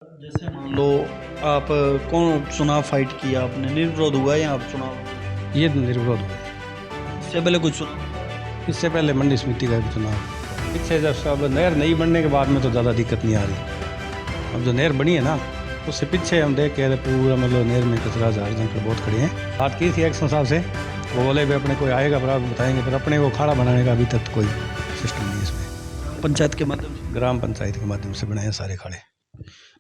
जैसे मान लो आप कौन चुनाव फाइट किया आपने, निर्विरोध हुआ या आप चुनाव ये निर्विरोध हुआ। इससे पहले कुछ चुनाव? इससे पहले मंडी समिति का भी चुनाव, पीछे जब सब नहर नहीं बनने के बाद में तो ज़्यादा दिक्कत नहीं आ रही। अब जो नहर बनी है ना, उससे पीछे हम देख के पूरा मतलब नहर में कचरा झाड़ जंगल बहुत खड़े हैं। बात की थी एक्शन साहब से, वो बोले भी अपने कोई आएगा पर आप बताएंगे, पर अपने वो खाड़ा बनाने का अभी तक कोई सिस्टम नहीं है इसमें। पंचायत के माध्यम से, ग्राम पंचायत के माध्यम से बनाए सारे खाड़े।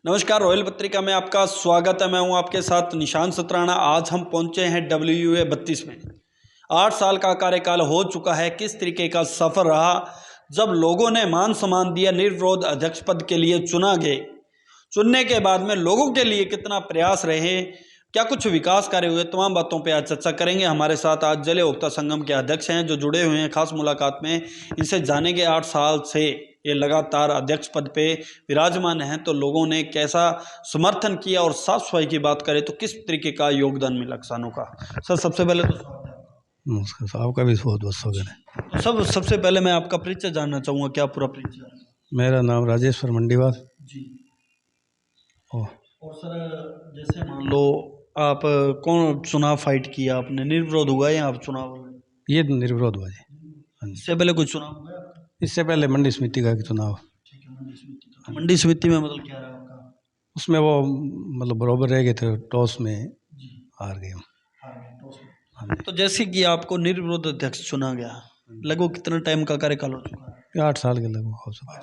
नमस्कार, रॉयल पत्रिका में आपका स्वागत है। मैं हूं आपके साथ निशान सतराना। आज हम पहुंचे हैं WUA 32 में। 8 साल का कार्यकाल हो चुका है। किस तरीके का सफर रहा जब लोगों ने मान सम्मान दिया, निर्विरोध अध्यक्ष पद के लिए चुना गए, चुनने के बाद में लोगों के लिए कितना प्रयास रहे, क्या कुछ विकास कार्य हुए, तमाम बातों पे आज चर्चा करेंगे। हमारे साथ आज जल उपभोक्ता संगम के अध्यक्ष हैं जो जुड़े हुए हैं खास मुलाकात में। इनसे जानेंगे 8 साल से ये लगातार अध्यक्ष पद पे विराजमान हैं तो लोगों ने कैसा समर्थन किया, और साफ सफाई की बात करें तो किस तरीके का योगदान मिला किसानों का। सर, सबसे पहले तो नमस्कार साहब का भी बहुत बहुत स्वागत है। तो सबसे पहले मैं आपका परिचय जानना चाहूँगा, क्या पूरा परिचय है? मेरा नाम राजेश्वर मंडीवाल जी। ओ और सर, जैसे मान लो आप कौन चुनाव फाइट किया आपने, निर्विरोध हुआ या आप चुनाव? ये निर्विरोध हुआ जी। हाँ जी। इससे पहले कुछ चुनाव हुआ है? इससे पहले मंडी समिति का चुनाव। ठीक है, मंडी समिति का। मंडी समिति में मतलब क्या रहा आपका? उसमें वो मतलब बराबर रह गए थे, टॉस में जी, हार गए हम। हार गए टॉस में। हाँ जी। तो जैसे कि आपको निर्विरोध अध्यक्ष चुना गया, लगभग कितना टाइम का कार्यकाल हो चुका है? 8 साल के लगभग हो चुका है।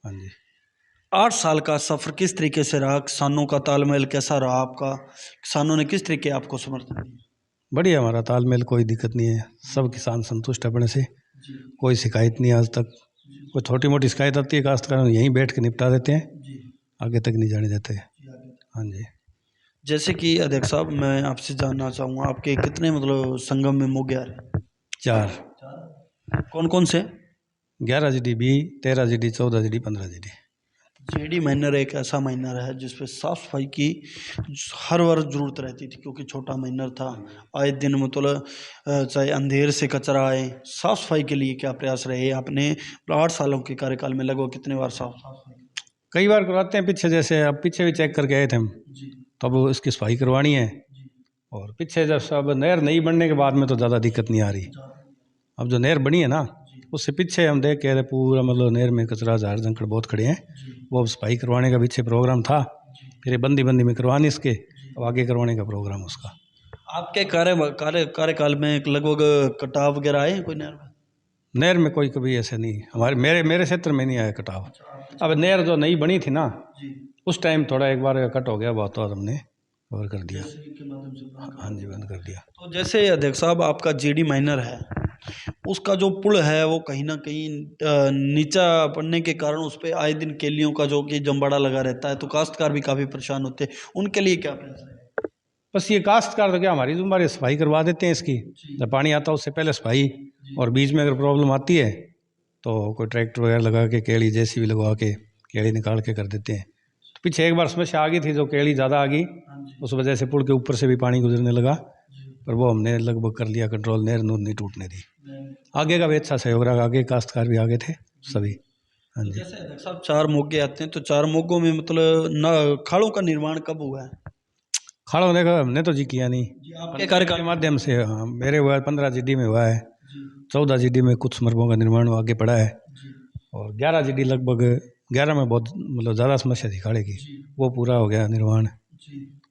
हाँ जी। 8 साल का सफर किस तरीके से रहा? किसानों का तालमेल कैसा रहा आपका? किसानों ने किस तरीके आपको समर्थन दिया? बढ़िया, हमारा तालमेल, कोई दिक्कत नहीं है। सब किसान संतुष्ट है अपने से, जी, कोई शिकायत नहीं आज तक। कोई छोटी मोटी शिकायत आती है काश्तकार यहीं बैठ के निपटा देते हैं, जी, आगे तक नहीं जाने देते। जी, आगे। हाँ जी। जैसे कि अध्यक्ष साहब, मैं आपसे जानना चाहूँगा आपके कितने मतलब संगम में मुख्य आ रहे? 4 कौन कौन से? 11 GDB, 13 GD, 14 GD, 15 GD। JD minor एक ऐसा माइनर है जिसपे साफ सफाई की हर वर्ष जरूरत रहती थी, क्योंकि छोटा माइनर था। आए दिन मतलब चाहे अंधेर से कचरा आए, साफ सफाई के लिए क्या प्रयास रहे आपने 8 सालों के कार्यकाल में? लगभग कितने बार साफ सफाई? कई बार करवाते हैं पीछे, जैसे अब पीछे भी चेक करके आए थे हम, जी, तब तो इसकी सफाई करवानी है। जी, और पीछे जब सब नहर नहीं बनने के बाद में तो ज़्यादा दिक्कत नहीं आ रही। अब जो नहर बनी है ना, उससे पीछे हम देख के पूरा मतलब नहर में कचरा झाड़ जंगल बहुत खड़े हैं। वो सफाई करवाने का पीछे प्रोग्राम था, फिर ये बंदी में करवानी इसके, अब आगे करवाने का प्रोग्राम उसका। आपके कार्यकाल में लगभग कटाव वगैरह आए हैं कोई नहर में? नहर में कोई कभी ऐसे नहीं, हमारे मेरे क्षेत्र में नहीं आया कटाव। अब नहर जो नई बनी थी ना, उस टाइम थोड़ा एक बार कट हो गया, बहुत और हमने कवर कर दिया। हाँ जी, बंद कर दिया। तो जैसे अध्यक्ष साहब, आपका जेडी माइनर है, उसका जो पुल है वो कहीं ना कहीं नीचा पड़ने के कारण उस पर आए दिन केलियों का जो कि जंबाड़ा लगा रहता है, तो काश्तकार भी काफ़ी परेशान होते हैं। उनके लिए क्या प्रयास है? बस ये काश्तकार तो क्या, हमारी जिम्मेदारी सफाई करवा देते हैं इसकी। जब पानी आता है उससे पहले सफाई, और बीच में अगर प्रॉब्लम आती है तो कोई ट्रैक्टर वगैरह लगा के, केड़ी JCB लगवा के केड़ी निकाल के कर देते हैं। तो पीछे एक बार समस्या आ गई थी, जो केड़ी ज़्यादा आ गई, उस वजह से पुल के ऊपर से भी पानी गुजरने लगा, पर वो हमने लगभग कर लिया कंट्रोल, नहर नूर नहीं टूटने दी। आगे का भी अच्छा सहयोग रहा, आगे काश्तकार भी आगे थे सभी। हाँ जी। जैसे अध्यक्ष साहब 4 मोगे आते हैं, तो 4 मोगों में मतलब न खाड़ों का निर्माण कब हुआ है? खाड़ा होने का हमने तो जी किया नहीं, आपके कार्यकाल के माध्यम से। हाँ, मेरे हुआ है 15 GD में हुआ है, 14 GD में कुछ मरबों का निर्माण आगे पड़ा है, और 11 GD लगभग 11 में बहुत मतलब ज़्यादा समस्या थी खाड़े की, वो पूरा हो गया निर्माण।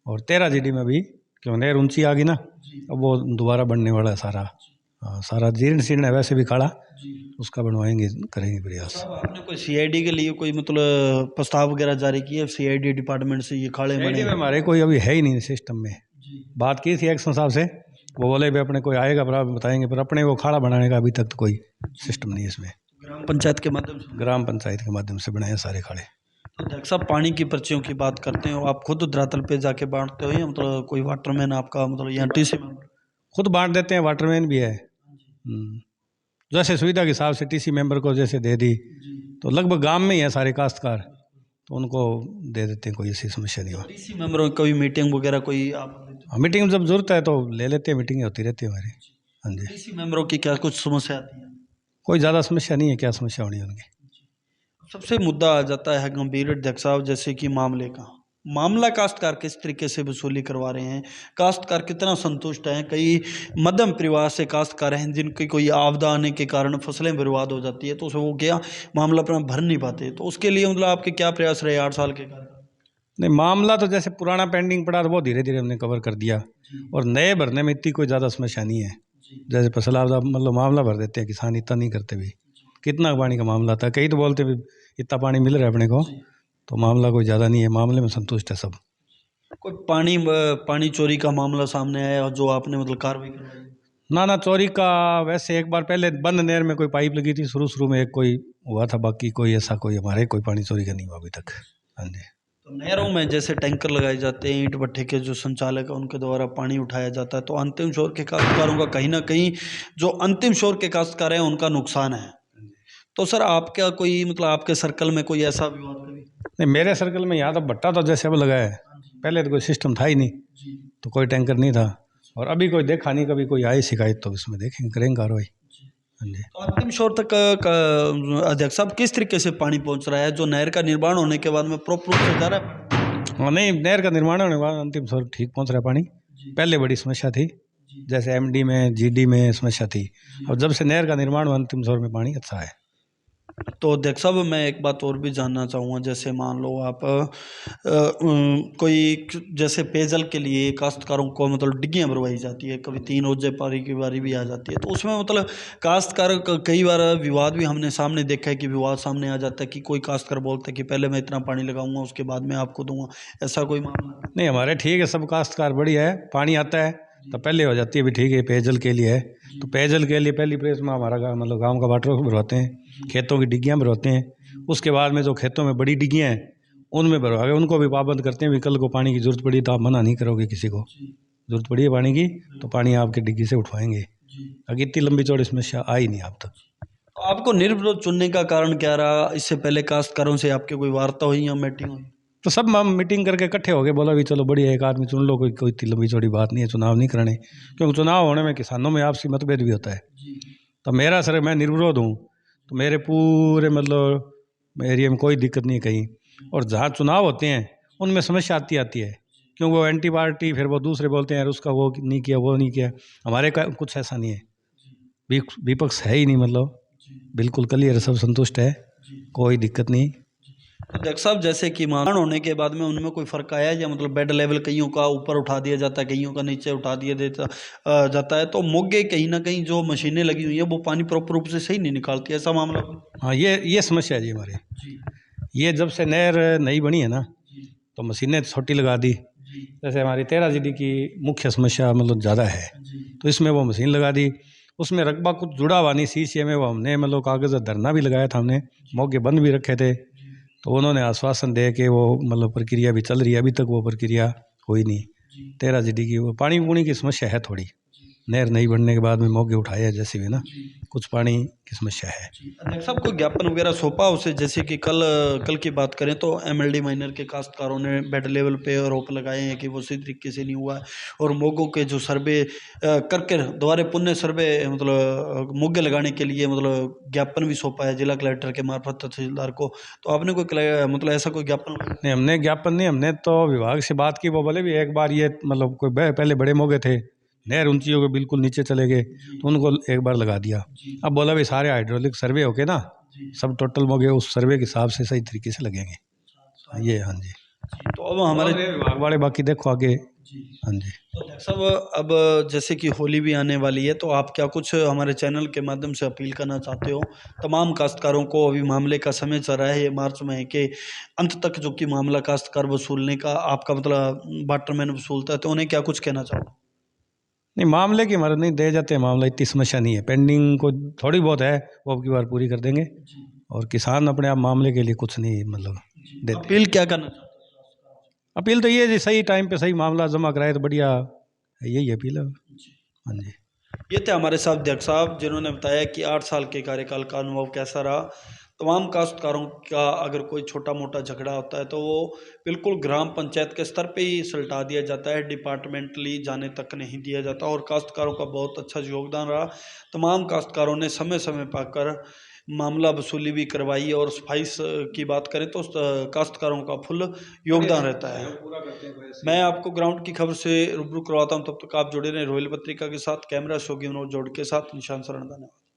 और 13 GD में भी क्यों नहर ऊंची आ गई ना, अब वो दोबारा बनने वाला है सारा। हाँ, सारा जीर्ण शीर्ण है वैसे भी खाड़ा, उसका बनवाएंगे, करेंगे प्रयास। आपने कोई CID के लिए कोई मतलब प्रस्ताव वगैरह जारी किया CID डिपार्टमेंट से, ये खाड़े बने? हमारे कोई अभी है ही नहीं सिस्टम में। बात की थी एक्शन साहब से, वो बोले भी अपने कोई आएगा पर आप बताएंगे, पर अपने वो खाड़ा बनाने का अभी तक तो कोई सिस्टम नहीं है इसमें। ग्राम पंचायत के माध्यम से? ग्राम पंचायत के माध्यम से बनाए सारे खाड़े। तो अध्यक्ष साहब, पानी की पर्चियों की बात करते हो, आप खुद धरातल पे जाके बांटते हो या मतलब कोई वाटरमैन आपका मतलब यहाँ TC मेंबर? खुद बांट देते हैं, वाटरमैन भी है। जैसे सुविधा के हिसाब से TC मेंबर को जैसे दे दी, तो लगभग गांव में ही है सारे काश्तकार, तो उनको दे देते हैं, कोई ऐसी समस्या नहीं हो। TC मेंबरों की कोई मीटिंग वगैरह कोई आप? मीटिंग जब जरूरत है तो ले लेते हैं, मीटिंग होती रहती है हमारी। हाँ जी। TC मेंबरों की क्या कुछ समस्या आती है? कोई ज़्यादा समस्या नहीं है, क्या समस्या होनी है उनकी। सबसे मुद्दा आ जाता है गंभीर अध्यक्ष साहब, जैसे कि मामले का, मामला काश्तकार किस तरीके से वसूली करवा रहे हैं, काश्तकार कितना संतुष्ट हैं? कई मध्यम परिवार से काश्तकार हैं जिनकी कोई आपदा आने के कारण फसलें बर्बाद हो जाती है, तो वो क्या मामला अपना भर नहीं पाते, तो उसके लिए मतलब आपके क्या प्रयास रहे 8 साल के कार्यकाल? नहीं, मामला तो जैसे पुराना पेंडिंग पड़ा था वो धीरे धीरे हमने कवर कर दिया, और नए भरने में इतनी कोई ज़्यादा समस्या नहीं है। जैसे फसल आपदा मतलब मामला भर देते हैं किसान, इतना नहीं करते भी। कितना पानी का मामला था, कई तो बोलते भी इतना पानी मिल रहा है अपने को, तो मामला कोई ज़्यादा नहीं है, मामले में संतुष्ट है सब। कोई पानी चोरी का मामला सामने आया और जो आपने मतलब कार्रवाई करवाई? ना चोरी का वैसे एक बार पहले बंद नहर में कोई पाइप लगी थी, शुरू में एक कोई हुआ था, बाकी कोई ऐसा कोई हमारे कोई पानी चोरी का नहीं हुआ अभी तक। हाँ जी। तो नहरों में जैसे टैंकर लगाए जाते हैं, ईंट भट्ठे के जो संचालक हैं उनके द्वारा पानी उठाया जाता है, तो अंतिम छोर के काश्तकारों का कहीं ना कहीं, जो अंतिम छोर के काश्तकार हैं उनका नुकसान है। तो सर आपका कोई मतलब आपके सर्कल में कोई ऐसा विवाद कभी? नहीं, मेरे सर्कल में यहाँ तो भट्टा तो जैसे अब लगा है, पहले तो कोई सिस्टम था ही नहीं, तो कोई टैंकर नहीं था, और अभी कोई देखा नहीं, कभी कोई आई शिकायत तो इसमें देखेंगे, करेंगे कार्रवाई। हाँ जी। तो अंतिम छोर तक अध्यक्ष साहब किस तरीके से पानी पहुंच रहा है, जो नहर का निर्माण होने के बाद में प्रॉपर रूप से जा रहा है? हाँ, नहीं, नहर का निर्माण होने के बाद अंतिम छोर ठीक पहुँच रहा है पानी। पहले बड़ी समस्या थी, जैसे एमडी में जीडी में समस्या थी, और जब से नहर का निर्माण हुआ अंतिम छोर में पानी अच्छा है। तो अध्यक्ष साहब मैं एक बात और भी जानना चाहूँगा, जैसे मान लो आप कोई जैसे पेयजल के लिए काश्तकारों को मतलब डिग्गियाँ भरवाई जाती है, कभी 3 रोजे पारी की बारी भी आ जाती है, तो उसमें मतलब काश्तकार कई बार विवाद भी हमने सामने देखा है कि विवाद सामने आ जाता है कि कोई काश्तकार बोलता है कि पहले मैं इतना पानी लगाऊंगा उसके बाद मैं आपको दूंगा, ऐसा कोई मामला? नहीं, हमारे ठीक है, सब काश्तकार बढ़िया है, पानी आता है तो पहले हो जाती है भी ठीक है, पेयजल के लिए है तो पेयजल के लिए पहली प्रेस में हमारा मतलब गांव का वाटर भरवाते हैं, खेतों की डिग्गियाँ भरवाते हैं। उसके बाद में जो खेतों में बड़ी डिग्गियाँ हैं उनमें भरवा के उनको भी पाबंद करते हैं भी कल को पानी की जरूरत पड़ी तो आप मना नहीं करोगे, किसी को जरूरत पड़ी है पानी की तो पानी आपकी डिग्गी से उठवाएंगे। अगर इतनी लंबी चौड़ी समस्या आई नहीं अब तक। तो आपको निर्विरोध चुनने का कारण क्या रहा? इससे पहले काश्तकारों से आपकी कोई वार्ता हुई या मीटिंग हुई? तो सब हम मीटिंग करके इकट्ठे हो गए, बोला भी चलो बढ़िया एक आदमी चुन लो, कोई कोई इतनी लंबी चौड़ी बात नहीं है, चुनाव नहीं करने, क्योंकि चुनाव होने में किसानों में आपसी मतभेद भी होता है। तो मेरा सर मैं निर्विरोध हूँ, तो मेरे पूरे मतलब एरिया में कोई दिक्कत नहीं है कहीं, और जहाँ चुनाव होते हैं उनमें समस्या आती है, क्योंकि वो एंटी पार्टी फिर वो दूसरे बोलते हैं यार उसका वो नहीं किया वो नहीं किया। हमारे का कुछ ऐसा नहीं है, विपक्ष है ही नहीं, मतलब बिल्कुल क्लियर, सब संतुष्ट है, कोई दिक्कत नहीं। अध्यक्ष साहब जैसे कि निर्माण होने के बाद में उनमें कोई फर्क आया है या मतलब बेड लेवल कईयों का ऊपर उठा दिया जाता है, कईयों का नीचे उठा दिया जाता है, तो मोगे कहीं ना कहीं जो मशीनें लगी हुई हैं वो पानी प्रॉपर रूप से सही नहीं निकालती, ऐसा मामला? हाँ, ये समस्या है जी हमारे। ये जब से नहर नई बनी है ना तो मशीनें छोटी लगा दी, जैसे हमारी 13 जीडी की मुख्य समस्या मतलब ज़्यादा है, तो इसमें वो मशीन लगा दी, उसमें रकबा कुछ जुड़ा हुआ नहीं सीसीए में, वो हमने मतलब कागज़ धरना भी लगाया था, हमने मौके बंद भी रखे थे, तो उन्होंने आश्वासन दे के वो मतलब प्रक्रिया भी चल रही है, अभी तक वो प्रक्रिया हुई नहीं। 13 जीडी की वो पानी पूनी की समस्या है थोड़ी, नहर नहीं बनने के बाद में मौके उठाए हैं जैसे भी ना, कुछ पानी की समस्या है। अध्यक्ष साहब कोई ज्ञापन वगैरह सौंपा उसे, जैसे कि कल की बात करें तो एमएलडी माइनर के काश्तकारों ने बेड लेवल पे आरोप लगाए हैं कि वो सही तरीके से नहीं हुआ है, और मोगों के जो सर्वे करके दोबारा पुनः सर्वे मतलब मोगे लगाने के लिए मतलब ज्ञापन भी सौंपा है जिला कलेक्टर के मार्फत तहसीलदार को, तो आपने कोई मतलब ऐसा कोई ज्ञापन? नहीं, हमने ज्ञापन नहीं, हमने तो विभाग से बात की, वो बोले भी एक बार ये मतलब कोई पहले बड़े मोगे थे, नहर ऊंची हो गई बिल्कुल नीचे चले गए, तो उनको एक बार लगा दिया। अब बोला भी सारे हाइड्रोलिक सर्वे हो के ना सब टोटल मोगे उस सर्वे के हिसाब से सही तरीके से लगेंगे ये। हाँ जी। तो अब हमारे विभाग वाले बाकी देखो आगे। हाँ जी। तो अध्यक्ष साहब अब जैसे कि होली भी आने वाली है, तो आप क्या कुछ हमारे चैनल के माध्यम से अपील करना चाहते हो तमाम काश्तकारों को? अभी मामले का समय चल रहा है, ये मार्च में है कि अंत तक जो कि मामला काश्तकार वसूलने का आपका मतलब वाटरमैन वसूलता है, तो उन्हें क्या कुछ कहना चाहो? नहीं, मामले की मदद नहीं दे जाते, मामला इतनी समस्या नहीं है, पेंडिंग को थोड़ी बहुत है वो अब की बार पूरी कर देंगे, और किसान अपने आप मामले के लिए कुछ नहीं मतलब देते। अपील क्या करना चाहते हो? अपील तो ये जी सही टाइम पे सही मामला जमा कराए तो बढ़िया, यही अपील है। हाँ जी। ये थे हमारे साथ अध्यक्ष साहब जिन्होंने बताया कि 8 साल के कार्यकाल का अनुभव कैसा रहा। तमाम काश्तकारों का अगर कोई छोटा मोटा झगड़ा होता है तो वो बिल्कुल ग्राम पंचायत के स्तर पे ही सुलझा दिया जाता है, डिपार्टमेंटली जाने तक नहीं दिया जाता, और काश्तकारों का बहुत अच्छा योगदान रहा। तमाम काश्तकारों ने समय समय पाकर मामला वसूली भी करवाई और सफाई की बात करें तो काश्तकारों का फुल योगदान रहता है। मैं आपको ग्राउंड की खबर से रूबरू करवाता हूं, तब तक आप जुड़े रहें रोयल पत्रिका के साथ। कैमरा शोगी मनोज जोड़ के साथ निशान शरण, धन्यवाद।